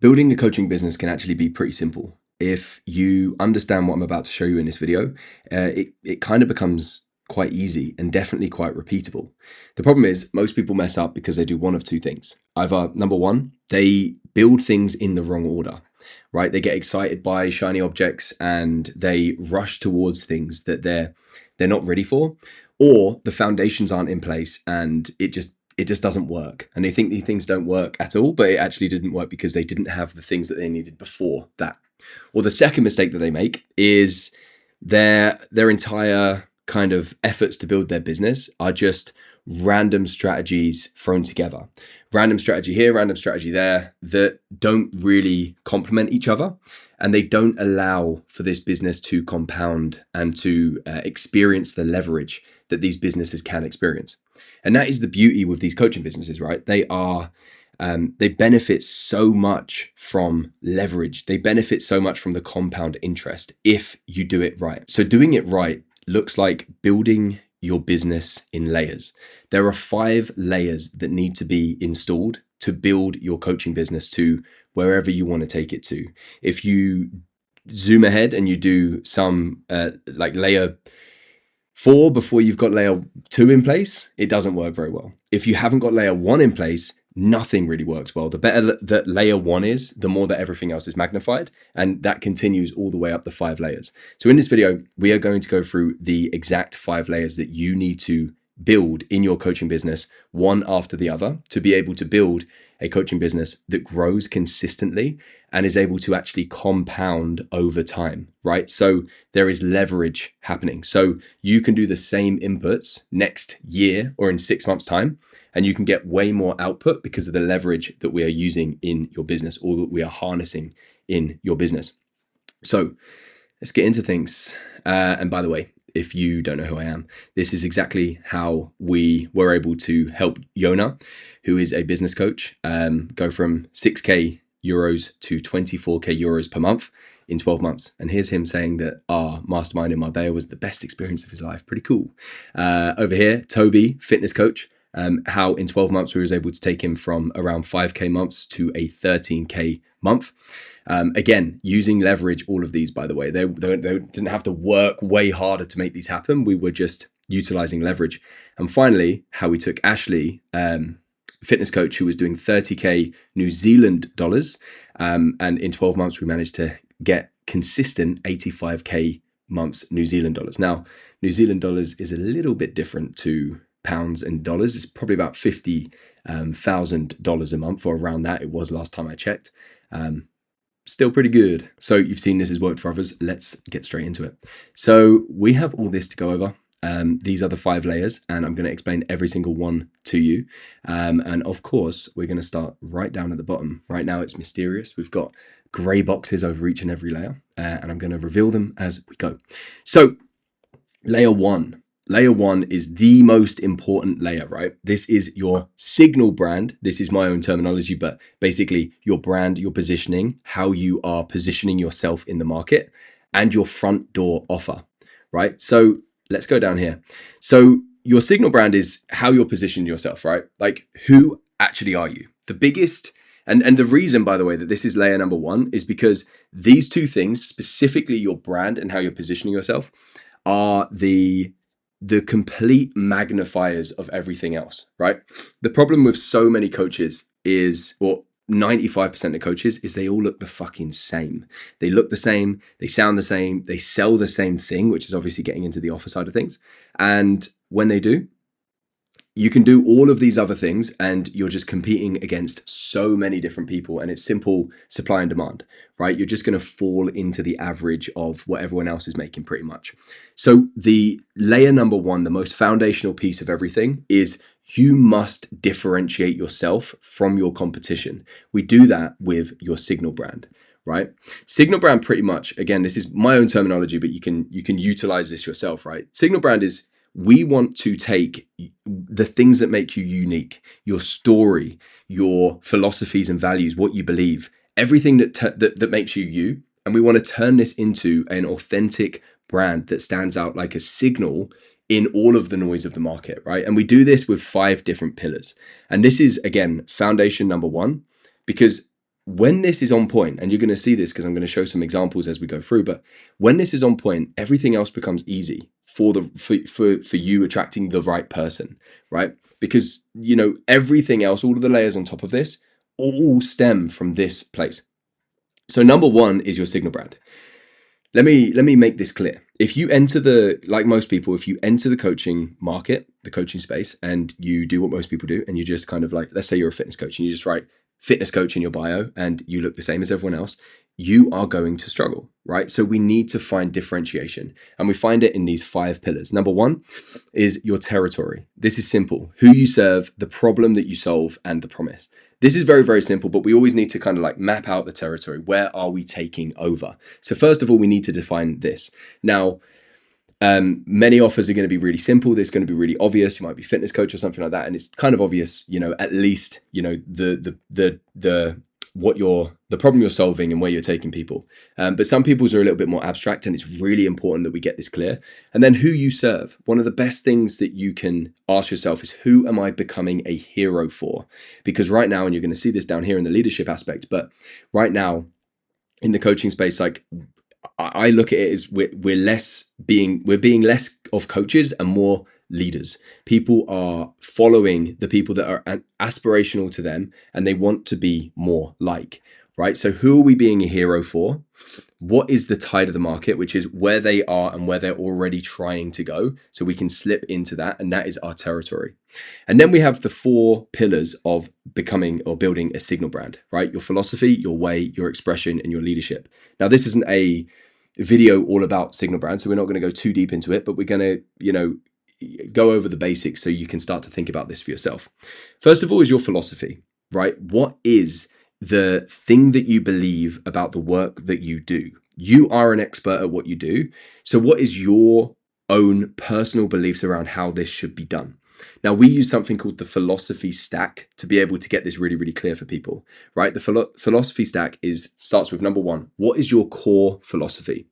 Building a coaching business can actually be pretty simple. If you understand what I'm about to show you in this video, it kind of becomes quite easy and definitely quite repeatable. The problem is most people mess up because they do one of two things. Either number one, they build things in the wrong order, right? They get excited by shiny objects and they rush towards things that they're not ready for, or the foundations aren't in place and it just doesn't work. And they think these things don't work at all, but it actually didn't work because they didn't have the things that they needed before that. Or the second mistake that they make is their entire kind of efforts to build their business are just random strategies thrown together. Random strategy here, random strategy there that don't really complement each other. And they don't allow for this business to compound and to experience the leverage that these businesses can experience. And that is the beauty with these coaching businesses, right? They benefit so much from leverage. They benefit so much from the compound interest if you do it right. So doing it right looks like building your business in layers. There are 5 layers that need to be installed to build your coaching business to wherever you want to take it to. If you zoom ahead and you do some like layer 4 before you've got layer 2 in place, it doesn't work very well. If you haven't got layer 1 in place, nothing really works well. The better that layer 1 is, the more that everything else is magnified, and that continues all the way up the 5 layers. So in this video, we are going to go through the exact 5 layers that you need to build in your coaching business, one after the other, to be able to build a coaching business that grows consistently and is able to actually compound over time, right? So there is leverage happening. So you can do the same inputs next year or in 6 months' time, and you can get way more output because of the leverage that we are using in your business or that we are harnessing in your business. So let's get into things. And by the way, if you don't know who I am, this is exactly how we were able to help Yona, who is a business coach, go from 6K euros to 24K euros per month in 12 months. And here's him saying that our mastermind in Marbella was the best experience of his life. Pretty cool. Over here, Toby, fitness coach, how in 12 months we was able to take him from around 5K months to a 13K month. Again, using leverage, all of these, by the way, they didn't have to work way harder to make these happen. We were just utilizing leverage. And finally, how we took Ashley, fitness coach, who was doing 30K New Zealand dollars. And in 12 months, we managed to get consistent 85K months New Zealand dollars. Now, New Zealand dollars is a little bit different to pounds and dollars. It's probably about $50,000 a month, or around that. It was last time I checked. Still pretty good. So you've seen this has worked for others. Let's get straight into it. So we have all this to go over. These are the 5 layers, and I'm going to explain every single one to you. And of course, we're going to start right down at the bottom. Right now, it's mysterious. We've got gray boxes over each and every layer, and I'm going to reveal them as we go. So layer 1. Layer 1 is the most important layer, right? This is your signal brand. This is my own terminology, but basically your brand, your positioning, how you are positioning yourself in the market, and your front door offer, right? So let's go down here. So your signal brand is how you're positioning yourself, right? Like, who actually are you? The biggest, and the reason, by the way, that this is layer number 1 is because these 2 things, specifically your brand and how you're positioning yourself, are the complete magnifiers of everything else, right? The problem with so many coaches is, or 95% of coaches, is they all look the fucking same. They look the same, they sound the same, they sell the same thing, which is obviously getting into the offer side of things. And when they do, you can do all of these other things and you're just competing against so many different people, and it's simple supply and demand, right? You're just going to fall into the average of what everyone else is making pretty much. So the layer number 1, the most foundational piece of everything, is you must differentiate yourself from your competition. We do that with your signal brand, right? Signal brand, pretty much, again, this is my own terminology, but you can utilize this yourself, right? Signal brand is, we want to take the things that make you unique, your story, your philosophies and values, what you believe, everything that makes you you, and we want to turn this into an authentic brand that stands out like a signal in all of the noise of the market, right? And we do this with 5 different pillars. And this is, again, foundation number 1, because when this is on point, and you're going to see this because I'm going to show some examples as we go through, but when this is on point, everything else becomes easy for you attracting the right person, right? Because everything else, all of the layers on top of this, all stem from this place. So number one is your signal brand. Let me make this clear. If you enter like most people, if you enter the coaching market, the coaching space, and you do what most people do, and you just kind of like, let's say you're a fitness coach and you just write fitness coach in your bio and you look the same as everyone else, you are going to struggle, right? So we need to find differentiation, and we find it in these 5 pillars. Number one is your territory. This is simple: who you serve, the problem that you solve, and the promise. This is very, very simple, but we always need to kind of like map out the territory. Where are we taking over? So first of all, we need to define this. Now, many offers are going to be really simple. There's going to be really obvious. You might be fitness coach or something like that, and it's kind of obvious, at least, the problem you're solving and where you're taking people. But some people's are a little bit more abstract, and it's really important that we get this clear. And then who you serve. One of the best things that you can ask yourself is, who am I becoming a hero for? Because right now, and you're going to see this down here in the leadership aspect, but right now in the coaching space, like, I look at it as we're being less of coaches and more leaders. People are following the people that are aspirational to them, and they want to be more like, right? So who are we being a hero for? What is the tide of the market, which is where they are and where they're already trying to go, so we can slip into that, and that is our territory. And then we have the 4 pillars of becoming or building a signal brand, right? Your philosophy, your way, your expression, and your leadership. Now, this isn't a video all about signal brand, so we're not going to go too deep into it, but we're going to, go over the basics so you can start to think about this for yourself. First of all is your philosophy, right? What is the thing that you believe about the work that you do? You are an expert at what you do. So what is your own personal beliefs around how this should be done? Now, we use something called the philosophy stack to be able to get this really, really clear for people, right? The philosophy stack starts with number 1. What is your core philosophy,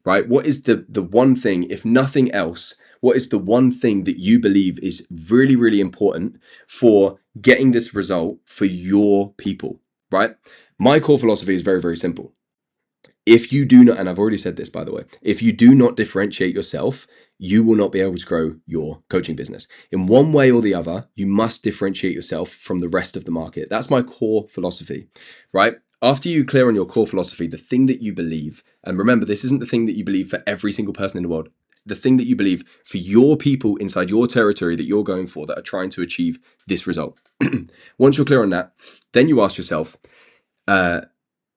right? What is the one thing, if nothing else, what is the one thing that you believe is really, really important for getting this result for your people, right? My core philosophy is very, very simple. If you do not, and I've already said this, by the way, if you do not differentiate yourself, you will not be able to grow your coaching business. In one way or the other, you must differentiate yourself from the rest of the market. That's my core philosophy, right? After you clear on your core philosophy, the thing that you believe, and remember, this isn't the thing that you believe for every single person in the world, the thing that you believe for your people inside your territory that you're going for, that are trying to achieve this result. Once you're clear on that, then you ask yourself,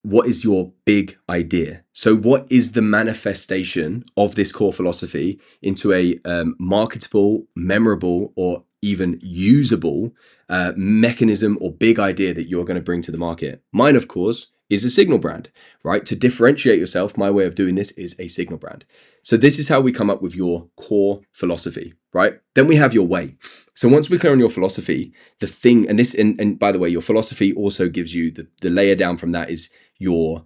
what is your big idea? So what is the manifestation of this core philosophy into a marketable, memorable, or even usable mechanism or big idea that you're going to bring to the market? Mine, of course, is a signal brand, right? To differentiate yourself, my way of doing this is a signal brand. So this is how we come up with your core philosophy, right? Then we have your way. So once we're clear on your philosophy, the thing, and by the way, your philosophy also gives you the layer down from that is your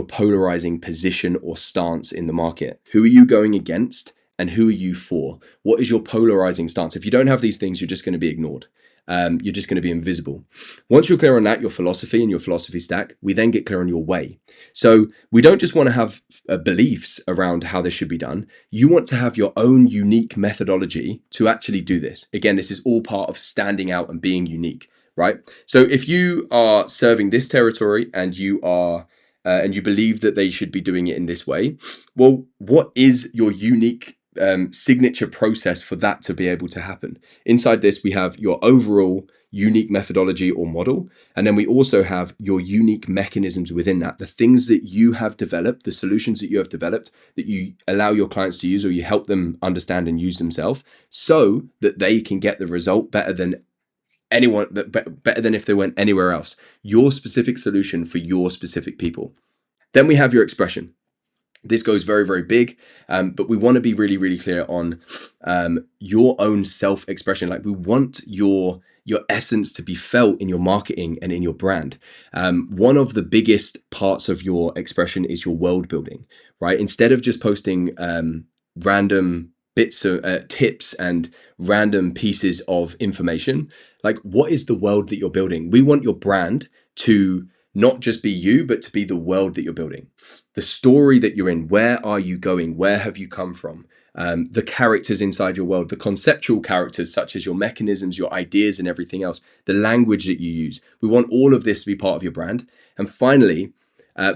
polarizing position or stance in the market. Who are you going against and who are you for? What is your polarizing stance? If you don't have these things, you're just going to be ignored. You're just going to be invisible. Once you're clear on that, your philosophy and your philosophy stack, we then get clear on your way. So we don't just want to have beliefs around how this should be done. You want to have your own unique methodology to actually do this. Again, this is all part of standing out and being unique, right? So if you are serving this territory and you are and you believe that they should be doing it in this way, well, what is your unique signature process for that to be able to happen? Inside this, we have your overall unique methodology or model, and then we also have your unique mechanisms within that, the things that you have developed, the solutions that you have developed that you allow your clients to use, or you help them understand and use themselves, so that they can get the result better than anyone, better than if they went anywhere else. Your specific solution for your specific people. Then we have your expression. This goes very, very big, but we want to be really, really clear on your own self-expression. Like, we want your essence to be felt in your marketing and in your brand. One of the biggest parts of your expression is your world building, right? Instead of just posting random bits of tips and random pieces of information, like, what is the world that you're building? We want your brand to not just be you, but to be the world that you're building, the story that you're in. Where are you going? Where have you come from? The characters inside your world, the conceptual characters, such as your mechanisms, your ideas, and everything else, the language that you use. We want all of this to be part of your brand. And finally,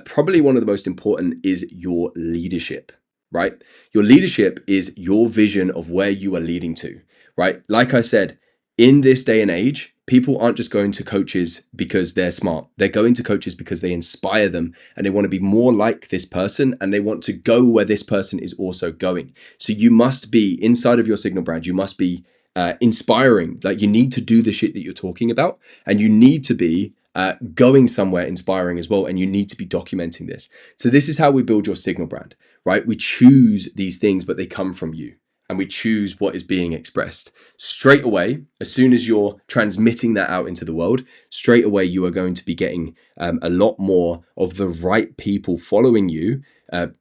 probably one of the most important is your leadership, right? Your leadership is your vision of where you are leading to, right? Like I said, in this day and age, people aren't just going to coaches because they're smart. They're going to coaches because they inspire them and they want to be more like this person and they want to go where this person is also going. So you must be inside of your Signal brand. You must be inspiring. Like, you need to do the shit that you're talking about, and you need to be going somewhere inspiring as well. And you need to be documenting this. So this is how we build your Signal brand, right? We choose these things, but they come from you. And we choose what is being expressed straight away. As soon as you're transmitting that out into the world, straight away you are going to be getting a lot more of the right people following you,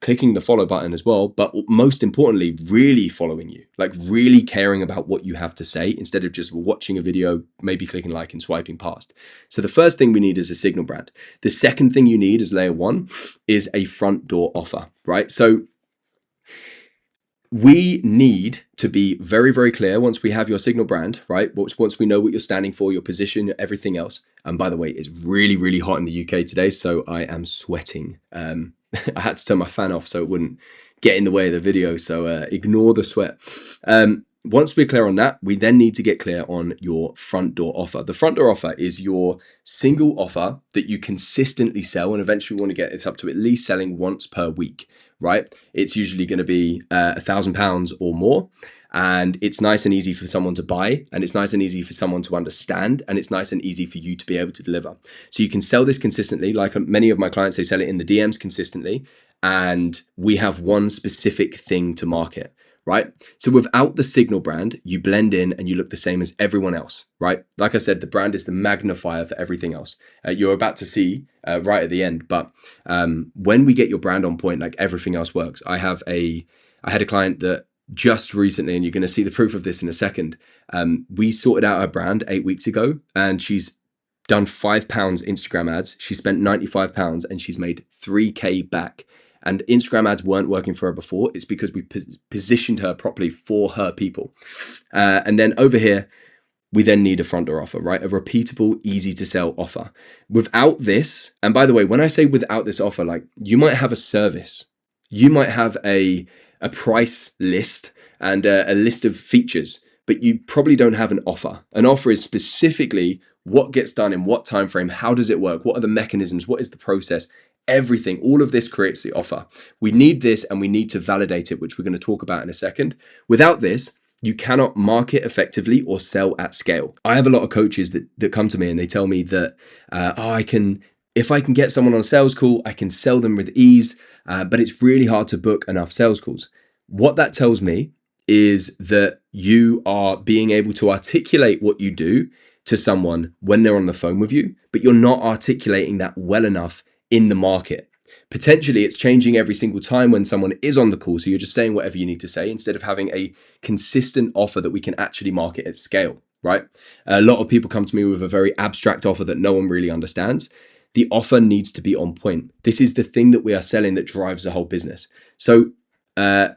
clicking the follow button as well, but most importantly, really following you, like really caring about what you have to say instead of just watching a video, maybe clicking like and swiping past. So the first thing we need is a Signal brand. The second thing you need as layer one is a front door offer, right? So we need to be very, very clear once we have your Signal brand, right? Once we know what you're standing for, your position, everything else. And by the way, it's really, really hot in the UK today, so I am sweating. I had to turn my fan off so it wouldn't get in the way of the video, so ignore the sweat. Once we're clear on that, we then need to get clear on your front door offer. The front door offer is your single offer that you consistently sell, and eventually we want to get this up to at least selling once per week, right? It's usually going to be £1,000 or more, and it's nice and easy for someone to buy, and it's nice and easy for someone to understand, and it's nice and easy for you to be able to deliver. So you can sell this consistently. Like many of my clients, they sell it in the DMs consistently, and we have one specific thing to market, right? So without the Signal brand, you blend in and you look the same as everyone else, right? Like I said, the brand is the magnifier for everything else. You're about to see right at the end, but when we get your brand on point, like, everything else works. I had a client that just recently, and you're going to see the proof of this in a second. We sorted out her brand 8 weeks ago, and she's done £5 Instagram ads. She spent £95 and she's made 3K back. And Instagram ads weren't working for her before. It's because we positioned her properly for her people. And then over here, we then need a front door offer, right? A repeatable, easy to sell offer. Without this, and by the way, when I say without this offer, like, you might have a service, you might have a price list and a list of features, but you probably don't have an offer. An offer is specifically what gets done in what time frame, how does it work, what are the mechanisms, what is the process, everything. All of this creates the offer. We need this, and we need to validate it, which we're going to talk about in a second. Without this, you cannot market effectively or sell at scale. I have a lot of coaches that come to me and they tell me that, if I can get someone on a sales call, I can sell them with ease, but it's really hard to book enough sales calls. What that tells me is that you are being able to articulate what you do to someone when they're on the phone with you, but you're not articulating that well enough in the market. Potentially it's changing every single time when someone is on the call. So you're just saying whatever you need to say instead of having a consistent offer that we can actually market at scale, right? A lot of people come to me with a very abstract offer that no one really understands. The offer needs to be on point. This is the thing that we are selling that drives the whole business. So layer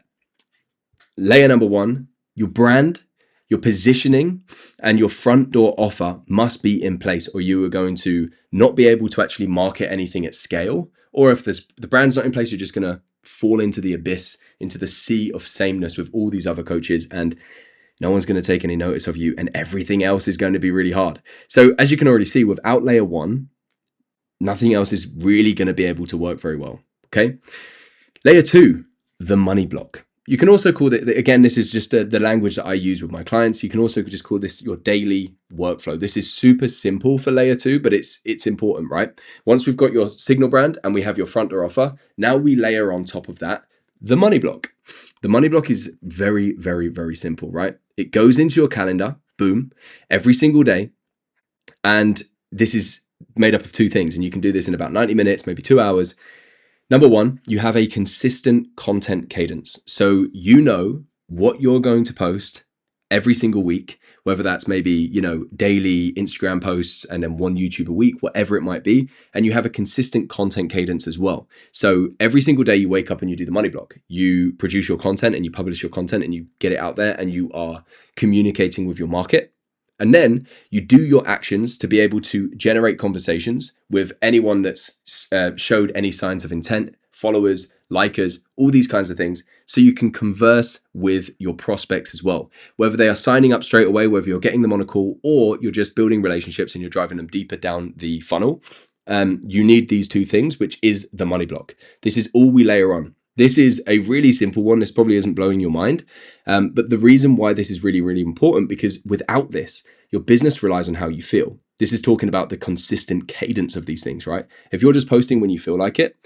number one, your brand, your positioning, and your front door offer must be in place, or you are going to not be able to actually market anything at scale. Or if the brand's not in place, you're just going to fall into the abyss, into the sea of sameness with all these other coaches, and no one's going to take any notice of you, and everything else is going to be really hard. So as you can already see, without layer one, nothing else is really going to be able to work very well. Okay. Layer two, the money block. You can also call it, again, this is just the language that I use with my clients. You can also just call this your daily workflow. This is super simple for layer two, but it's important, right? Once we've got your Signal brand and we have your front door offer, now we layer on top of that the money block. The money block is very, very, very simple, right? It goes into your calendar, boom, every single day. And this is made up of two things. And you can do this in about 90 minutes, maybe 2 hours. Number one, you have a consistent content cadence. So you know what you're going to post every single week, whether that's maybe, daily Instagram posts and then one YouTube a week, whatever it might be. And you have a consistent content cadence as well. So every single day you wake up and you do the money block, you produce your content and you publish your content and you get it out there and you are communicating with your market. And then you do your actions to be able to generate conversations with anyone that's showed any signs of intent, followers, likers, all these kinds of things. So you can converse with your prospects as well, whether they are signing up straight away, whether you're getting them on a call, or you're just building relationships and you're driving them deeper down the funnel. You need these two things, which is the money block. This is all we layer on. This is a really simple one. This probably isn't blowing your mind. But the reason why this is really, really important, because without this, your business relies on how you feel. This is talking about the consistent cadence of these things, right? If you're just posting when you feel like it,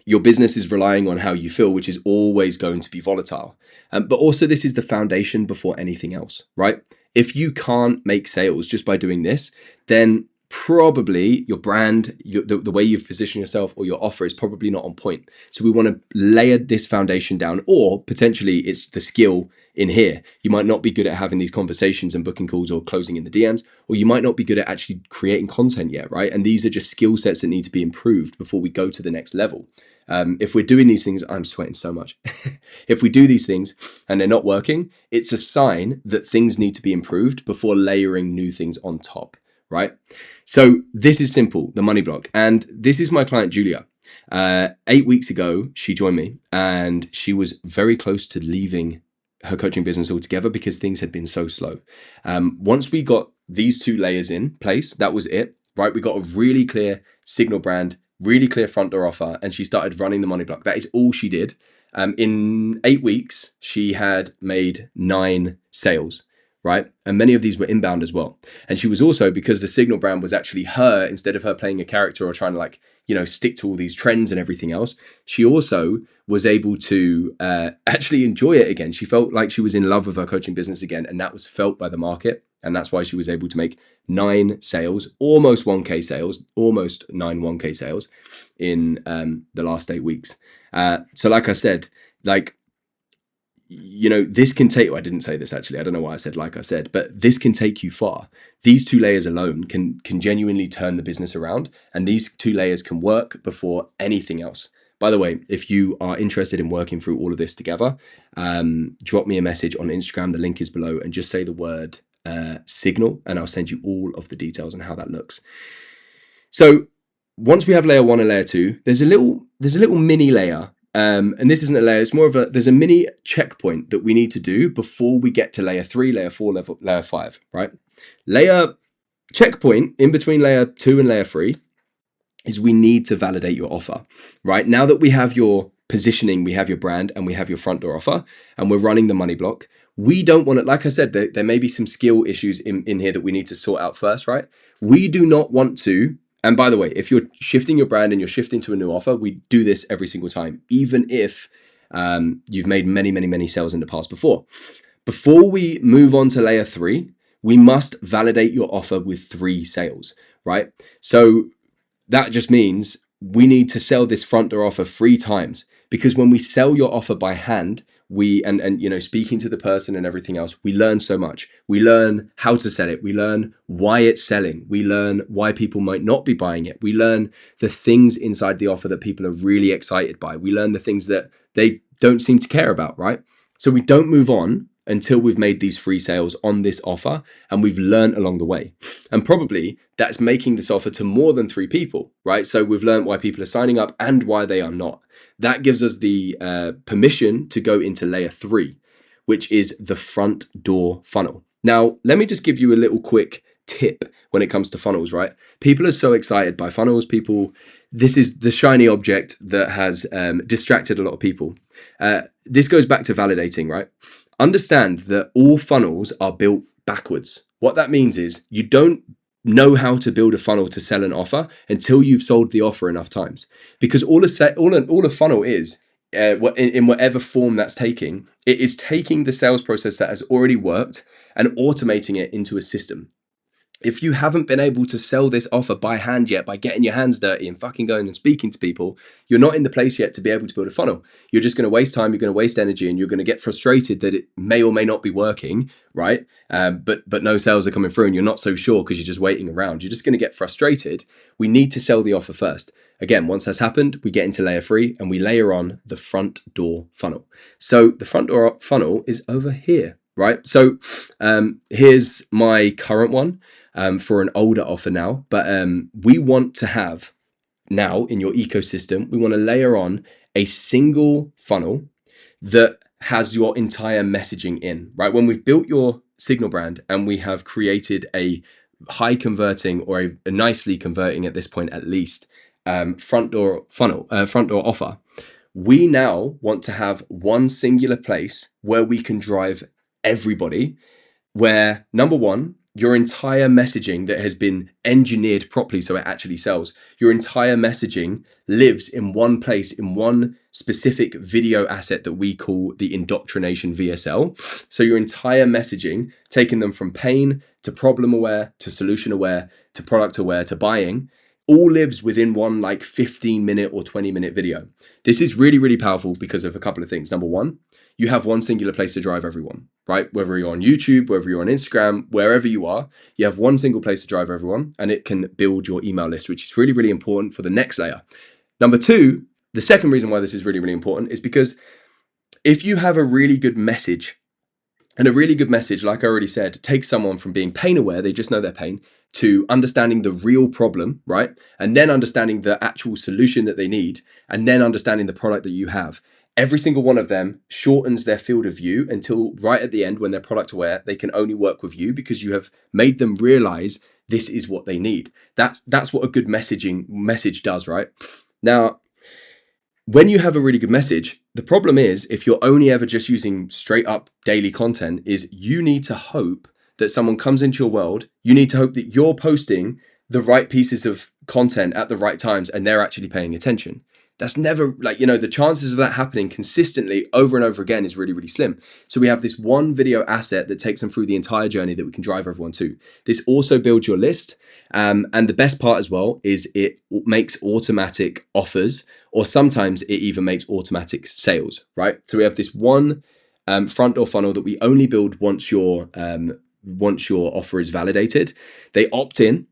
your business is relying on how you feel, which is always going to be volatile. But also, this is the foundation before anything else, right? If you can't make sales just by doing this, then probably your brand, the way you've positioned yourself or your offer is probably not on point. So we want to layer this foundation down, or potentially it's the skill in here. You might not be good at having these conversations and booking calls or closing in the DMs, or you might not be good at actually creating content yet, right? And these are just skill sets that need to be improved before we go to the next level. If we're doing these things, I'm sweating so much. If we do these things and they're not working, it's a sign that things need to be improved before layering new things on top. Right? So this is simple, the money block. And this is my client, Julia. 8 weeks ago, she joined me and she was very close to leaving her coaching business altogether because things had been so slow. Once we got these two layers in place, that was it, right? We got a really clear signal brand, really clear front door offer, and she started running the money block. That is all she did. In 8 weeks, she had made 9 sales. Right. And many of these were inbound as well. And she was also, because the signal brand was actually her, instead of her playing a character or trying to stick to all these trends and everything else, she also was able to actually enjoy it again. She felt like she was in love with her coaching business again. And that was felt by the market. And that's why she was able to make 9 sales, almost 1K sales, almost 9 1K sales in the last 8 weeks. So like I said, this can take, I didn't say this actually, I don't know why I said like I said, but this can take you far. These 2 layers alone can genuinely turn the business around, and these 2 layers can work before anything else. By the way, if you are interested in working through all of this together, drop me a message on Instagram, the link is below, and just say the word signal, and I'll send you all of the details on how that looks. So once we have layer 1 and layer 2, there's a little mini layer. And this isn't a layer, it's more of there's a mini checkpoint that we need to do before we get to layer 3, layer 4, layer 5, right? Layer checkpoint in between layer 2 and layer 3 is we need to validate your offer, right? Now that we have your positioning, we have your brand, and we have your front door offer, and we're running the money block, we don't want to, like I said, there may be some skill issues in here that we need to sort out first, right? We do not want to. And by the way, if you're shifting your brand and you're shifting to a new offer, we do this every single time, even if you've made many, many, many sales in the past before. Before we move on to layer 3, we must validate your offer with 3 sales, right? So that just means we need to sell this front door offer 3 times, because when we sell your offer by hand, we speaking to the person and everything else, we learn so much. We learn how to sell it. We learn why it's selling. We learn why people might not be buying it. We learn the things inside the offer that people are really excited by. We learn the things that they don't seem to care about, right? So we don't move on until we've made these 3 sales on this offer and we've learned along the way. And probably that's making this offer to more than 3 people, right? So we've learned why people are signing up and why they are not. That gives us the permission to go into layer 3, which is the front door funnel. Now, let me just give you a little quick tip when it comes to funnels, right? People are so excited by funnels. This is the shiny object that has distracted a lot of people. This goes back to validating, right? Understand that all funnels are built backwards. What that means is you don't know how to build a funnel to sell an offer until you've sold the offer enough times. Because all a funnel is, in whatever form that's taking, it is taking the sales process that has already worked and automating it into a system. If you haven't been able to sell this offer by hand yet, by getting your hands dirty and fucking going and speaking to people, you're not in the place yet to be able to build a funnel. You're just going to waste time, you're going to waste energy, and you're going to get frustrated that it may or may not be working, right? But no sales are coming through and you're not so sure because you're just waiting around. You're just going to get frustrated. We need to sell the offer first. Again, once that's happened, we get into layer 3 and we layer on the front door funnel. So the front door funnel is over here, right? So here's my current one. For an older offer now, but we want to have now in your ecosystem, we want to layer on a single funnel that has your entire messaging in, right? When we've built your signal brand and we have created a high converting or a nicely converting at this point, at least, front door funnel, front door offer, we now want to have one singular place where we can drive everybody, where number one, your entire messaging that has been engineered properly so it actually sells, your entire messaging lives in one place, in one specific video asset that we call the indoctrination VSL. So your entire messaging, taking them from pain to problem aware to solution aware to product aware to buying, all lives within one like 15-minute or 20-minute video. This is really, really powerful because of a couple of things. Number one, you have one singular place to drive everyone, right? Whether you're on YouTube, whether you're on Instagram, wherever you are, you have one single place to drive everyone, and it can build your email list, which is really, really important for the next layer. Number two, the second reason why this is really, really important is because if you have a really good message, and a really good message, like I already said, takes someone from being pain aware, they just know their pain, to understanding the real problem, right? And then understanding the actual solution that they need, and then understanding the product that you have. Every single one of them shortens their field of view until right at the end, when they're product aware, they can only work with you because you have made them realize this is what they need. That's what a good message does, right? Now, when you have a really good message, the problem is if you're only ever just using straight up daily content, is you need to hope that someone comes into your world. You need to hope that you're posting the right pieces of content at the right times and they're actually paying attention. That's never, like, the chances of that happening consistently over and over again is really, really slim. So we have this one video asset that takes them through the entire journey that we can drive everyone to. This also builds your list. And the best part as well is it makes automatic offers, or sometimes it even makes automatic sales, right? So we have this one front door funnel that we only build once your offer is validated. They opt in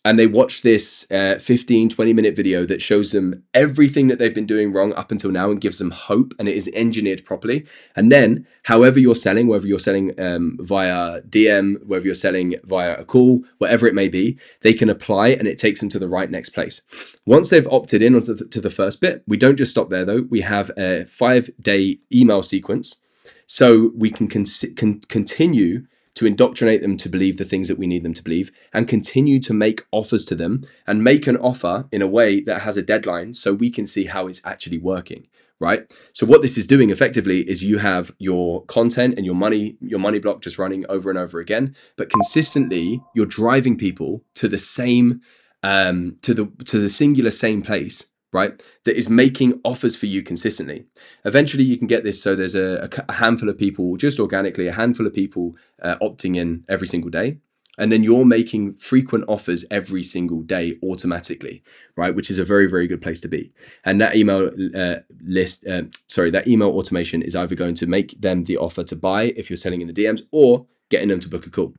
and they watch this 15-20-minute video that shows them everything that they've been doing wrong up until now and gives them hope, and it is engineered properly. And then however you're selling, whether you're selling via DM, whether you're selling via a call, whatever it may be, they can apply and it takes them to the right next place. Once they've opted in to the first bit, we don't just stop there though. We have a 5-day email sequence so we can continue to indoctrinate them to believe the things that we need them to believe, and continue to make offers to them, and make an offer in a way that has a deadline so we can see how it's actually working, right? So what this is doing effectively is you have your content and your money block just running over and over again, but consistently you're driving people to the same, to the singular same place, right? That is making offers for you consistently. Eventually you can get this so there's a handful of people, just organically, a handful of people opting in every single day. And then you're making frequent offers every single day automatically, right? Which is a very, very good place to be. And that email that email automation is either going to make them the offer to buy if you're selling in the DMs, or getting them to book a call.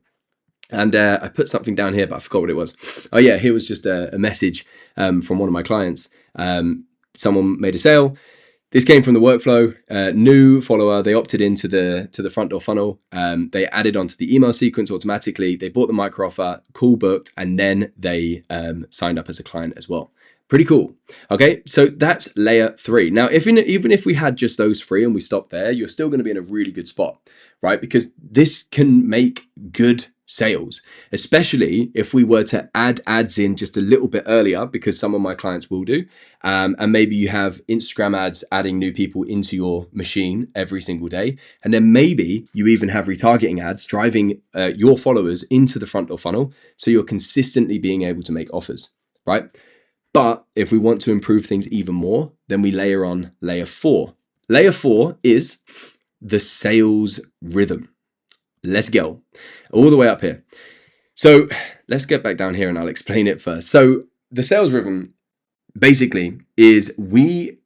And I put something down here, but I forgot what it was. Oh yeah, here was just a message from one of my clients. Someone made a sale. This came from the workflow. New follower, they opted into the front door funnel. They added onto the email sequence automatically. They bought the micro offer, call booked, and then they signed up as a client as well. Pretty cool. Okay, so that's layer 3. Now, even if we had just those 3 and we stopped there, you're still going to be in a really good spot, right? Because this can make good sales, especially if we were to add ads in just a little bit earlier, because some of my clients will do. And maybe you have Instagram ads adding new people into your machine every single day. And then maybe you even have retargeting ads driving your followers into the front door funnel. So you're consistently being able to make offers, right? But if we want to improve things even more, then we layer on layer 4. Layer 4 is the sales rhythm. Let's go all the way up here. So let's get back down here and I'll explain it first. So the sales rhythm basically is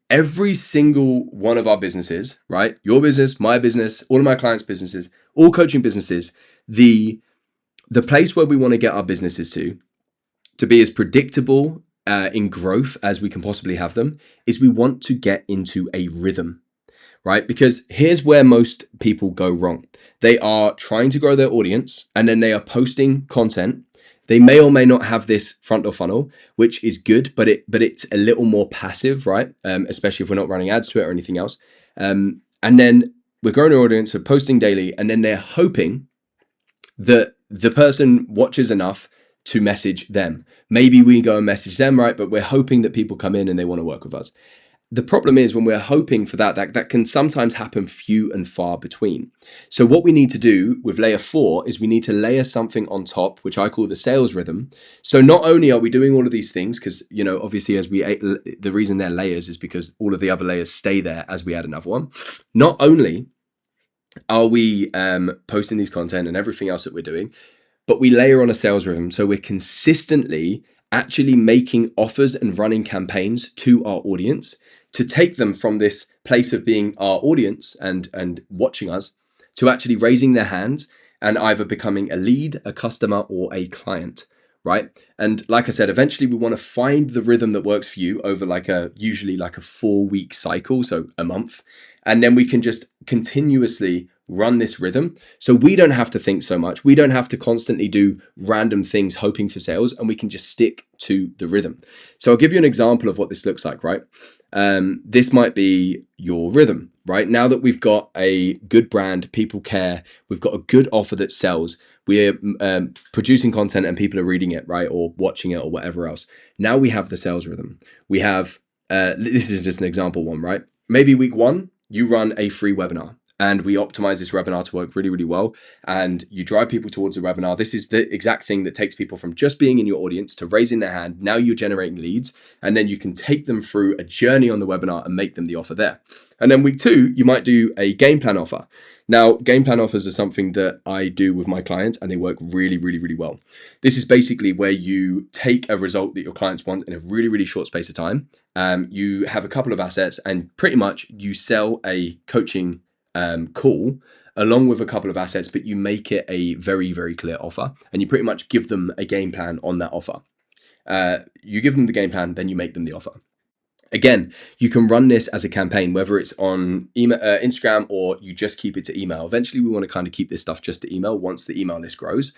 every single one of our businesses, right? Your business, my business, all of my clients' businesses, all coaching businesses, the place where we want to get our businesses to be as predictable in growth as we can possibly have them, is we want to get into a rhythm, right? Because here's where most people go wrong. They are trying to grow their audience and then they are posting content. They may or may not have this front door funnel, which is good, but it's a little more passive, right? Especially if we're not running ads to it or anything else. And then we're growing our audience, we're posting daily, and then they're hoping that the person watches enough to message them. Maybe we go and message them, right? But we're hoping that people come in and they want to work with us. The problem is when we're hoping for that can sometimes happen few and far between. So what we need to do with layer 4 is we need to layer something on top, which I call the sales rhythm. So not only are we doing all of these things, because, you know, obviously the reason they're layers is because all of the other layers stay there as we add another one. Not only are we posting these content and everything else that we're doing, but we layer on a sales rhythm. So we're consistently actually making offers and running campaigns to our audience to take them from this place of being our audience and watching us to actually raising their hands and either becoming a lead, a customer, or a client, right? And like I said, eventually we want to find the rhythm that works for you over usually like a 4-week cycle, so a month. And then we can just continuously run this rhythm. So we don't have to think so much. We don't have to constantly do random things hoping for sales, and we can just stick to the rhythm. So I'll give you an example of what this looks like, right? This might be your rhythm, right? Now that we've got a good brand, people care, we've got a good offer that sells, we're producing content and people are reading it, right? Or watching it or whatever else. Now we have the sales rhythm. We have, this is just an example one, right? Maybe week 1, you run a free webinar and we optimize this webinar to work really, really well. And you drive people towards the webinar. This is the exact thing that takes people from just being in your audience to raising their hand. Now you're generating leads, and then you can take them through a journey on the webinar and make them the offer there. And then week 2, you might do a game plan offer. Now, game plan offers are something that I do with my clients, and they work really, really, really well. This is basically where you take a result that your clients want in a really, really short space of time. You have a couple of assets, and pretty much you sell a coaching call along with a couple of assets, but you make it a very, very clear offer, and you pretty much give them a game plan on that offer. You give them the game plan, then you make them the offer. Again, you can run this as a campaign, whether it's on email, Instagram, or you just keep it to email. Eventually, we want to kind of keep this stuff just to email once the email list grows.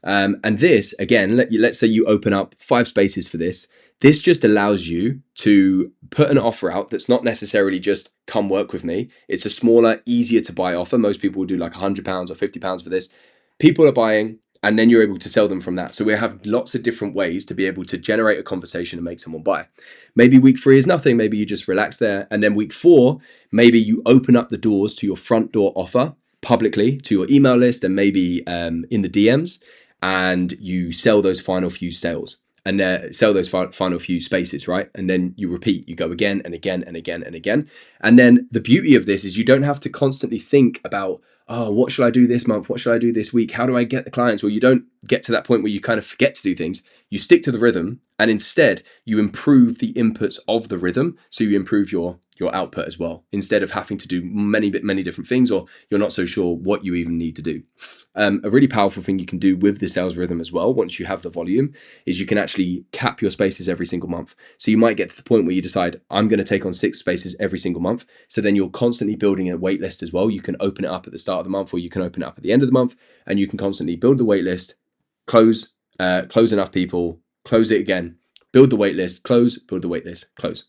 And this, again, let's say you open up 5 spaces for this. This just allows you to put an offer out that's not necessarily just come work with me. It's a smaller, easier to buy offer. Most people will do like £100 or £50 for this. People are buying, and then you're able to sell them from that. So we have lots of different ways to be able to generate a conversation and make someone buy. Maybe week 3 is nothing. Maybe you just relax there. And then week 4, maybe you open up the doors to your front door offer publicly to your email list and maybe in the DMs, and you sell those final few sales and sell those final few spaces, right? And then you repeat, you go again and again and again and again. And then the beauty of this is you don't have to constantly think about, oh, what should I do this month? What should I do this week? How do I get the clients? Or you don't get to that point where you kind of forget to do things. You stick to the rhythm, and instead you improve the inputs of the rhythm. So you improve your output as well, instead of having to do many different things, or you're not so sure what you even need to do. A really powerful thing you can do with the sales rhythm as well, once you have the volume, is you can actually cap your spaces every single month. So you might get to the point where you decide, I'm going to take on 6 spaces every single month. So then you're constantly building a wait list as well. You can open it up at the start of the month, or you can open it up at the end of the month, and you can constantly build the wait list, close enough people, close it again, build the wait list, close, build the wait list, close,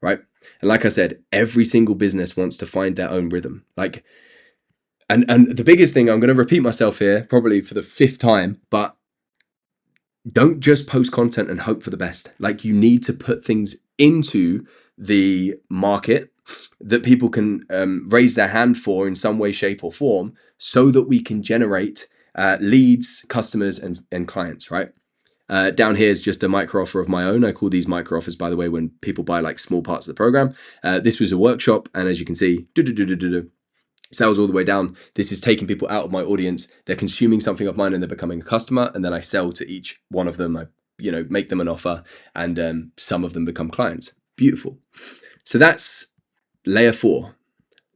right? And like I said, every single business wants to find their own rhythm. And the biggest thing, I'm going to repeat myself here probably for the 5th time, but don't just post content and hope for the best. You need to put things into the market that people can raise their hand for in some way, shape, or form, so that we can generate leads, customers, and clients, right? Down here is just a micro offer of my own. I call these micro offers, by the way, when people buy small parts of the program. This was a workshop, and as you can see, sales all the way down. This is taking people out of my audience. They're consuming something of mine and they're becoming a customer. And then I sell to each one of them. I, make them an offer, and some of them become clients. Beautiful. So that's layer 4.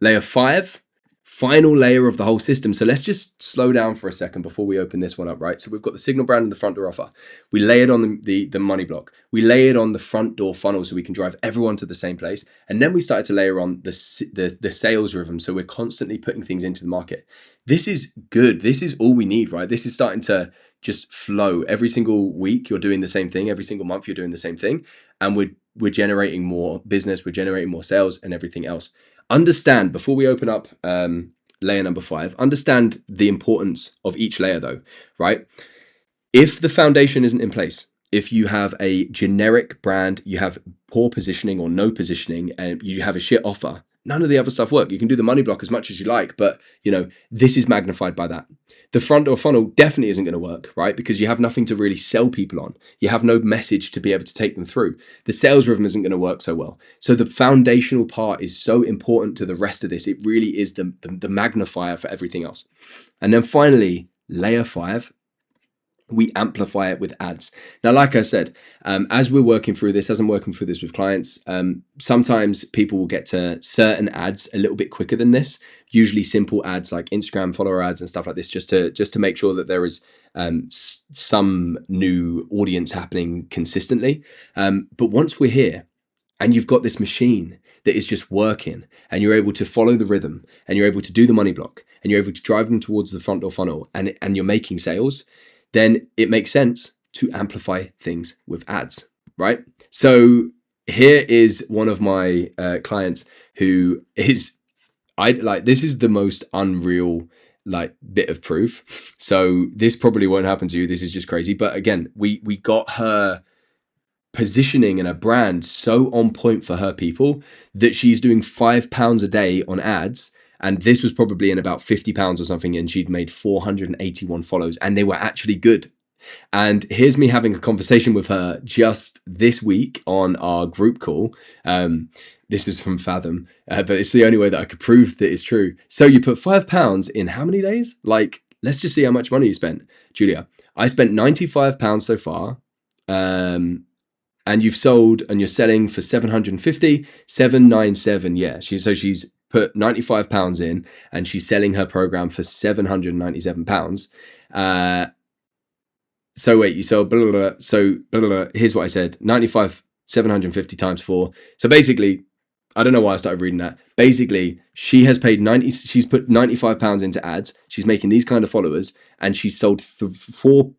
Layer 5, final layer of the whole system. So let's just slow down for a second before we open this one up, right? So we've got the signal brand and the front door offer. We lay it on the money block. We lay it on the front door funnel so we can drive everyone to the same place. And then we started to layer on the sales rhythm. So we're constantly putting things into the market. This is good. This is all we need, right? This is starting to just flow. Every single week you're doing the same thing. Every single month you're doing the same thing. And we're generating more business. We're generating more sales and everything else. Understand, before we open up layer number 5, understand the importance of each layer though, right? If the foundation isn't in place, if you have a generic brand, you have poor positioning or no positioning, and you have a shit offer, none of the other stuff work. You can do the money block as much as you like, but this is magnified by that. The front door funnel definitely isn't going to work, right? Because you have nothing to really sell people on. You have no message to be able to take them through. The sales rhythm isn't going to work so well. So the foundational part is so important to the rest of this. It really is the magnifier for everything else. And then finally, layer 5, we amplify it with ads. Now, like I said, as we're working through this, as I'm working through this with clients, sometimes people will get to certain ads a little bit quicker than this. Usually simple ads like Instagram follower ads and stuff like this, just to make sure that there is some new audience happening consistently. But once we're here and you've got this machine that is just working, and you're able to follow the rhythm, and you're able to do the money block, and you're able to drive them towards the front door funnel, and you're making sales, then it makes sense to amplify things with ads, right? So here is one of my clients who is, this is the most unreal bit of proof. So this probably won't happen to you. This is just crazy. But again, we got her positioning and a brand so on point for her people that she's doing £5 a day on ads. And this was probably in about £50 or something, and she'd made 481 follows, and they were actually good. And here's me having a conversation with her just this week on our group call. This is from Fathom, but it's the only way that I could prove that it's true. So you put £5 in how many days? Let's just see how much money you spent. Julia, I spent £95 so far. And you've sold and you're selling for 750, 797. Yeah. She's put £95 in and she's selling her program for £797. So wait, you sold blah, blah, blah. So blah, blah, blah. Here's what I said: 95, 750 times 4. So basically, I don't know why I started reading that. Basically, she has paid she's put £95 into ads. She's making these kind of followers, and she's sold four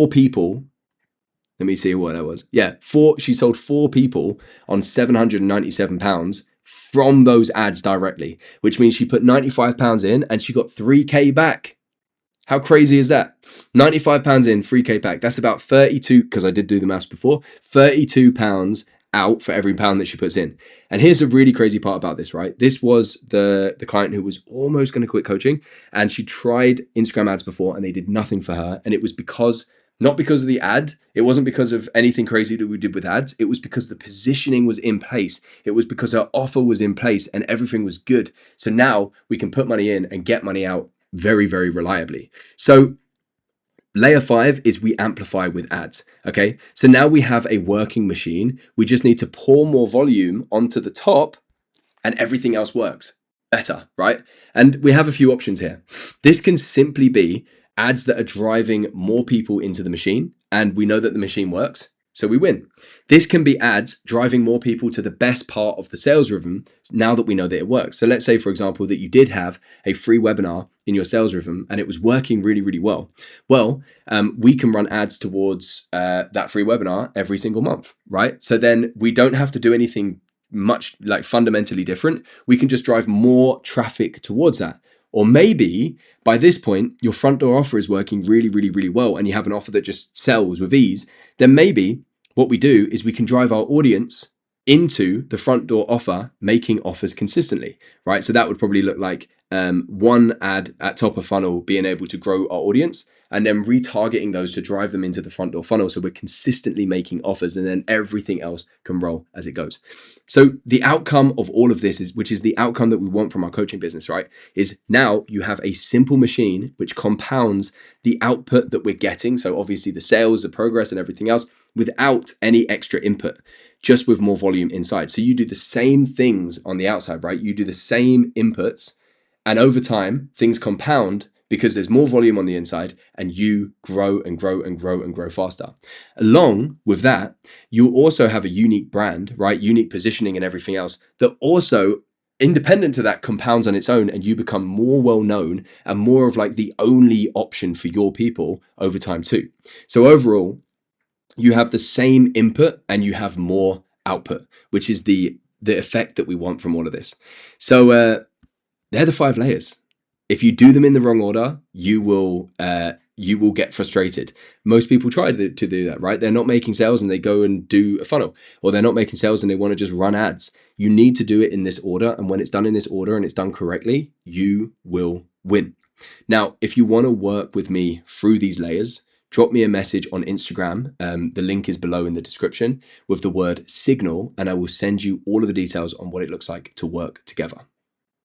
people. Let me see what that was. Yeah, she sold 4 people on £797 from those ads directly, which means she put £95 in and she got 3K back. How crazy is that? £95 in, 3K back. That's about 32, because I did do the maths before, £32 out for every pound that she puts in. And here's the really crazy part about this, right? This was the client who was almost going to quit coaching, and she tried Instagram ads before and they did nothing for her. And it was not because of the ad. It wasn't because of anything crazy that we did with ads. It was because the positioning was in place. It was because our offer was in place and everything was good. So now we can put money in and get money out very, very reliably. So layer 5 is we amplify with ads. Okay. So now we have a working machine. We just need to pour more volume onto the top and everything else works better, right? And we have a few options here. This can simply be ads that are driving more people into the machine, and we know that the machine works, so we win. This can be ads driving more people to the best part of the sales rhythm now that we know that it works. So let's say, for example, that you did have a free webinar in your sales rhythm and it was working really, really well. Well, we can run ads towards that free webinar every single month, right? So then we don't have to do anything much fundamentally different. We can just drive more traffic towards that. Or maybe by this point, your front door offer is working really, really, really well, and you have an offer that just sells with ease. Then maybe what we do is we can drive our audience into the front door offer, making offers consistently, right? So that would probably look like one ad at top of funnel being able to grow our audience, and then retargeting those to drive them into the front door funnel. So we're consistently making offers, and then everything else can roll as it goes. So the outcome of all of this is, which is the outcome that we want from our coaching business, right? Is now you have a simple machine which compounds the output that we're getting. So obviously the sales, the progress, and everything else without any extra input, just with more volume inside. So you do the same things on the outside, right? You do the same inputs, and over time, things compound because there's more volume on the inside, and you grow and grow and grow and grow faster. Along with that, you also have a unique brand, right? Unique positioning and everything else that also, independent to that, compounds on its own, and you become more well known and more of like the only option for your people over time too. So overall, you have the same input and you have more output, which is the effect that we want from all of this. So they're the 5 layers. If you do them in the wrong order, you will get frustrated. Most people try to do that, right? They're not making sales and they go and do a funnel, or they're not making sales and they want to just run ads. You need to do it in this order, and when it's done in this order and it's done correctly, you will win. Now, if you want to work with me through these layers, drop me a message on Instagram. The link is below in the description with the word signal, and I will send you all of the details on what it looks like to work together.